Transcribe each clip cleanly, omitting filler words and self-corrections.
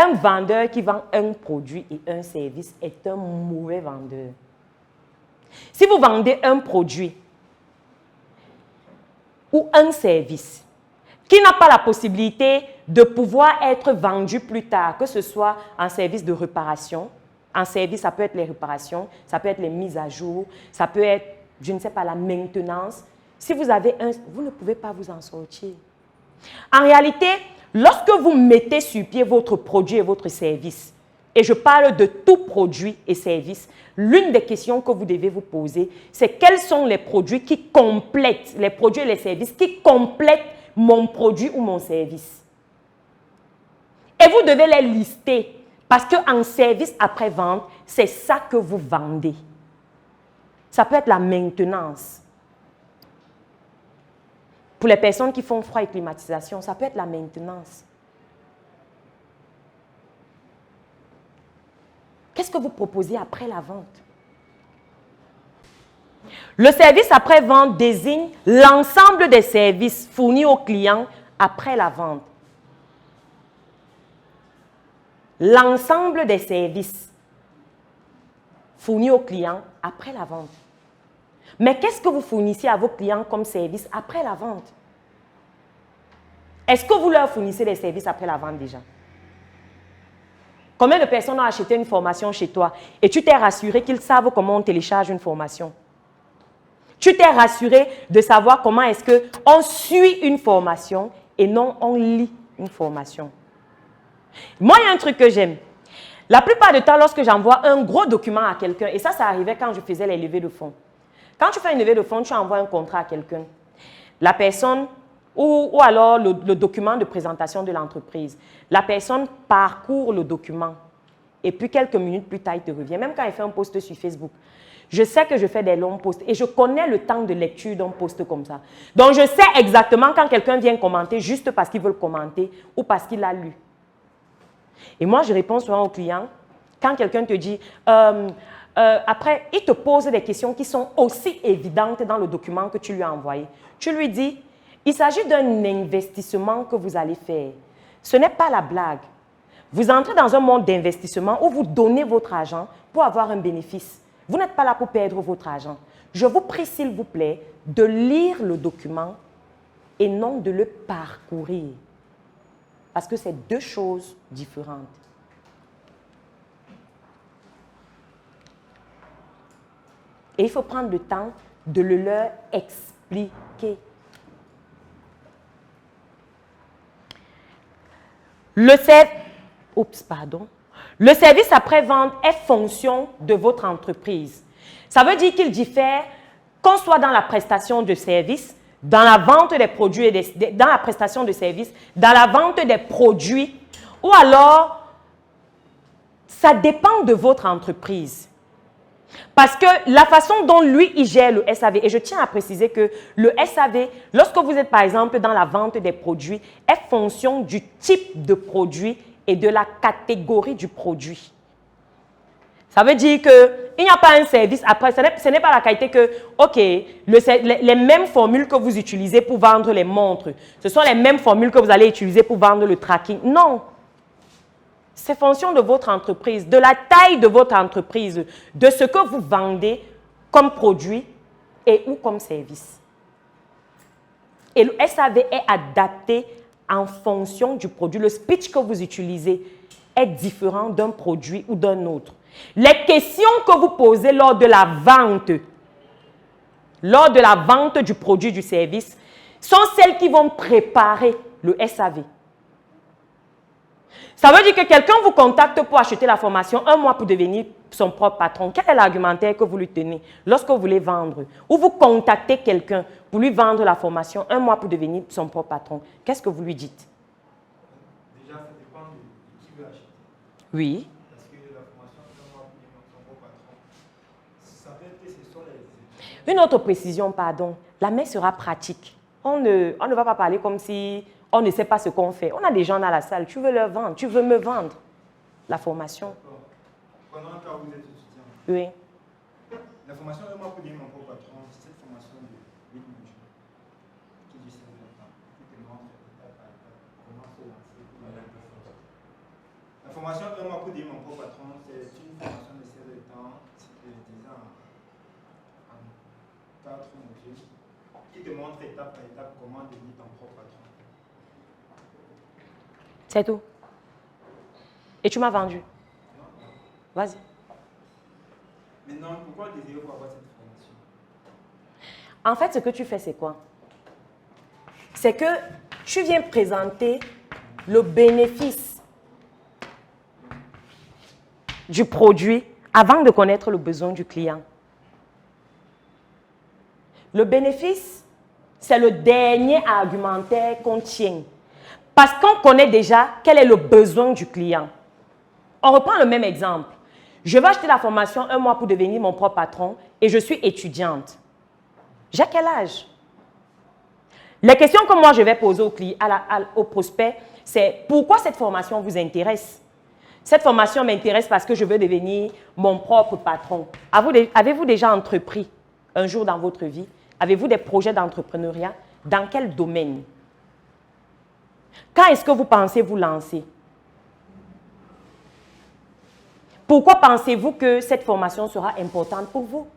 Un vendeur qui vend un produit et un service est un mauvais vendeur. Si vous vendez un produit ou un service qui n'a pas la possibilité de pouvoir être vendu plus tard, que ce soit en service de réparation, en service, ça peut être les réparations, ça peut être les mises à jour, ça peut être, je ne sais pas, la maintenance. Si vous avez vous ne pouvez pas vous en sortir. En réalité, lorsque vous mettez sur pied votre produit et votre service, et je parle de tout produit et service, l'une des questions que vous devez vous poser, c'est quels sont les produits qui complètent, les produits et les services qui complètent mon produit ou mon service. Et vous devez les lister, parce qu'en service après-vente, c'est ça que vous vendez. Ça peut être la maintenance. Pour les personnes qui font froid et climatisation, ça peut être la maintenance. Qu'est-ce que vous proposez après la vente? Le service après-vente désigne l'ensemble des services fournis aux clients après la vente. L'ensemble des services fournis aux clients après la vente. Mais qu'est-ce que vous fournissez à vos clients comme service après la vente? Est-ce que vous leur fournissez des services après la vente déjà? Combien de personnes ont acheté une formation chez toi et tu t'es rassuré qu'ils savent comment on télécharge une formation? Tu t'es rassuré de savoir comment est-ce qu'on suit une formation et non on lit une formation. Moi, il y a un truc que j'aime. La plupart du temps, lorsque j'envoie un gros document à quelqu'un, et ça arrivait quand je faisais les levées de fonds. Quand tu fais une levée de fonds, tu envoies un contrat à quelqu'un. La personne, ou alors le document de présentation de l'entreprise, la personne parcourt le document et puis quelques minutes plus tard, il te revient. Même quand il fait un post sur Facebook. Je sais que je fais des longs posts et je connais le temps de lecture d'un post comme ça. Donc, je sais exactement quand quelqu'un vient commenter juste parce qu'il veut le commenter ou parce qu'il l'a lu. Et moi, je réponds souvent aux clients, quand quelqu'un te dit, après, il te pose des questions qui sont aussi évidentes dans le document que tu lui as envoyé. Tu lui dis, il s'agit d'un investissement que vous allez faire. Ce n'est pas la blague. Vous entrez dans un monde d'investissement où vous donnez votre argent pour avoir un bénéfice. Vous n'êtes pas là pour perdre votre argent. Je vous prie, s'il vous plaît, de lire le document et non de le parcourir. Parce que c'est deux choses différentes. Et il faut prendre le temps de le leur expliquer. Le service après-vente est fonction de votre entreprise. Ça veut dire qu'il diffère, qu'on soit dans la prestation de services, dans la vente des produits, dans la prestation de services, dans la vente des produits, ou alors, ça dépend de votre entreprise. Parce que la façon dont lui, il gère le SAV, et je tiens à préciser que le SAV, lorsque vous êtes par exemple dans la vente des produits, est fonction du type de produit et de la catégorie du produit. Ça veut dire qu'il n'y a pas un service après, ce n'est pas la qualité que, ok, les mêmes formules que vous utilisez pour vendre les montres, ce sont les mêmes formules que vous allez utiliser pour vendre le tracking. Non. C'est fonction de votre entreprise, de la taille de votre entreprise, de ce que vous vendez comme produit et ou comme service. Et le SAV est adapté en fonction du produit. Le speech que vous utilisez est différent d'un produit ou d'un autre. Les questions que vous posez lors de la vente du produit, du service, sont celles qui vont préparer le SAV. Ça veut dire que quelqu'un vous contacte pour acheter la formation 1 mois pour devenir son propre patron. Quel est l'argumentaire que vous lui tenez lorsque vous voulez vendre? Ou vous contactez quelqu'un pour lui vendre la formation 1 mois pour devenir son propre patron. Qu'est-ce que vous lui dites? Déjà, ça dépend de qui veut acheter. Oui. Parce que la formation 1 mois pour devenir son propre patron, ça veut dire que ce sont les... Une autre précision, pardon. La main sera pratique. On ne va pas parler comme si on ne sait pas ce qu'on fait. On a des gens dans la salle, tu veux leur vendre, tu veux me vendre la formation. Pendant un temps, vous êtes étudiant. Oui. La formation 1 mois pour devenir mon propre patron, c'est cette formation de 8 modules qui dure 5 ans, qui te montre étape par étape comment se lancer. La formation 1 mois pour devenir mon propre patron, c'est une formation de série de temps, disons en 4 modules, qui te montre étape par étape comment devenir ton propre patron. C'est tout. Et tu m'as vendu. Vas-y. Maintenant, pourquoi désirez-vous avoir cette formation? En fait, ce que tu fais, c'est quoi? C'est que tu viens présenter le bénéfice du produit avant de connaître le besoin du client. Le bénéfice, c'est le dernier argumentaire qu'on tient. Parce qu'on connaît déjà quel est le besoin du client. On reprend le même exemple. Je vais acheter la formation 1 mois pour devenir mon propre patron et je suis étudiante. J'ai quel âge? Les questions que moi je vais poser au prospect, c'est pourquoi cette formation vous intéresse? Cette formation m'intéresse parce que je veux devenir mon propre patron. Avez-vous déjà entrepris un jour dans votre vie? Avez-vous des projets d'entrepreneuriat? Dans quel domaine? Quand est-ce que vous pensez vous lancer? Pourquoi pensez-vous que cette formation sera importante pour vous?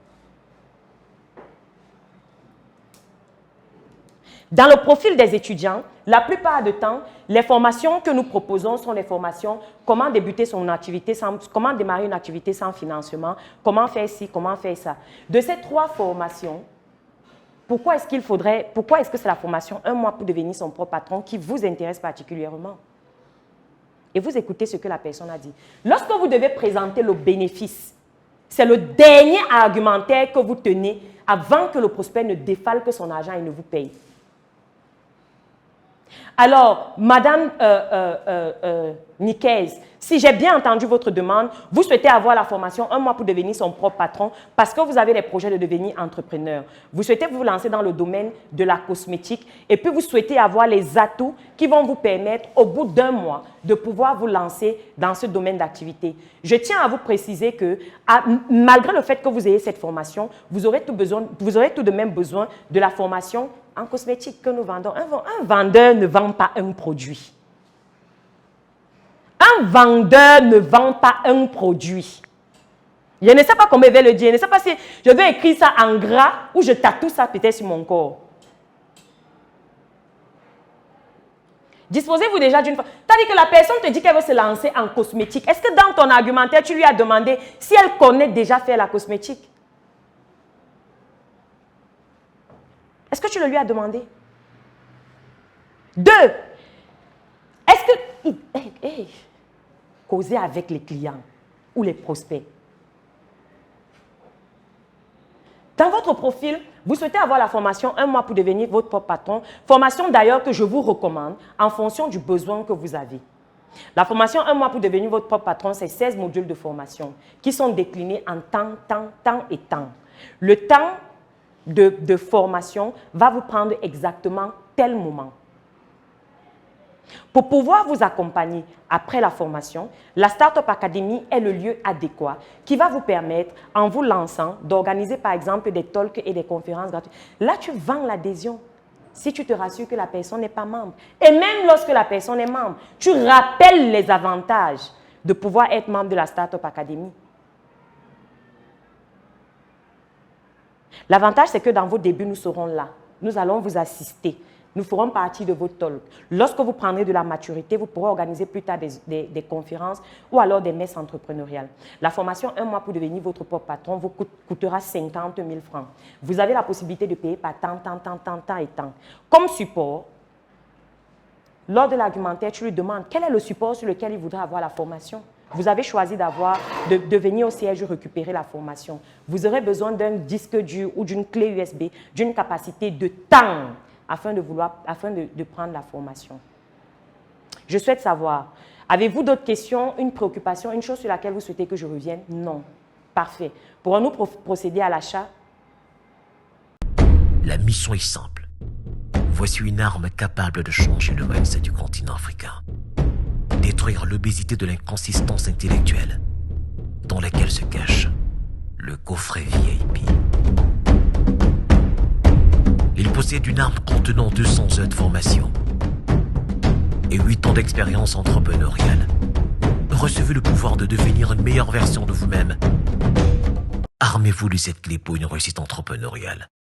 Dans le profil des étudiants, la plupart du temps, les formations que nous proposons sont les formations comment débuter son activité, comment démarrer une activité sans financement, comment faire ci, comment faire ça. De ces 3 formations, pourquoi est-ce que c'est la formation 1 mois pour devenir son propre patron qui vous intéresse particulièrement? Et vous écoutez ce que la personne a dit. Lorsque vous devez présenter le bénéfice, c'est le dernier argumentaire que vous tenez avant que le prospect ne défalque son argent et ne vous paye. Alors, Madame Nicaise, si j'ai bien entendu votre demande, vous souhaitez avoir la formation 1 mois pour devenir son propre patron parce que vous avez des projets de devenir entrepreneur. Vous souhaitez vous lancer dans le domaine de la cosmétique et puis vous souhaitez avoir les atouts qui vont vous permettre au bout d'1 mois de pouvoir vous lancer dans ce domaine d'activité. Je tiens à vous préciser que malgré le fait que vous ayez cette formation, vous aurez tout de même besoin de la formation en cosmétique que nous vendons. Un vendeur ne vend pas un produit. Un vendeur ne vend pas un produit. Je ne sais pas comment je vais le dire. Je ne sais pas si je vais écrire ça en gras ou je tatoue ça peut-être sur mon corps. Disposez-vous déjà d'une fois. C'est-à-dire que la personne te dit qu'elle veut se lancer en cosmétique. Est-ce que dans ton argumentaire, tu lui as demandé si elle connaît déjà faire la cosmétique? Est-ce que tu le lui as demandé? 2. Est-ce que... causer avec les clients ou les prospects. Dans votre profil, vous souhaitez avoir la formation 1 mois pour devenir votre propre patron. Formation d'ailleurs que je vous recommande en fonction du besoin que vous avez. La formation 1 mois pour devenir votre propre patron, c'est 16 modules de formation qui sont déclinés en temps et temps. Le temps de formation va vous prendre exactement tel moment. Pour pouvoir vous accompagner après la formation, la Startup Academy est le lieu adéquat qui va vous permettre, en vous lançant, d'organiser par exemple des talks et des conférences gratuites. Là, tu vends l'adhésion si tu te rassures que la personne n'est pas membre. Et même lorsque la personne est membre, tu rappelles les avantages de pouvoir être membre de la Startup Academy. L'avantage, c'est que dans vos débuts, nous serons là. Nous allons vous assister. Nous ferons partie de vos talks. Lorsque vous prendrez de la maturité, vous pourrez organiser plus tard des conférences ou alors des messes entrepreneuriales. La formation 1 mois pour devenir votre propre patron vous coûtera 50 000 francs. Vous avez la possibilité de payer par temps et temps. Comme support, lors de l'argumentaire, tu lui demandes quel est le support sur lequel il voudrait avoir la formation. Vous avez choisi de venir au siège récupérer la formation. Vous aurez besoin d'un disque dur ou d'une clé USB, d'une capacité de temps afin de prendre la formation. Je souhaite savoir, avez-vous d'autres questions, une préoccupation, une chose sur laquelle vous souhaitez que je revienne? Non. Parfait. Pourrons-nous procéder à l'achat? La mission est simple. Voici une arme capable de changer le mindset du continent africain. Détruire l'obésité de l'inconsistance intellectuelle dans laquelle se cache le coffret VIP. Il possède une arme contenant 200 heures de formation et 8 ans d'expérience entrepreneuriale. recevez le pouvoir de devenir une meilleure version de vous-même. Armez-vous de cette clé pour une réussite entrepreneuriale.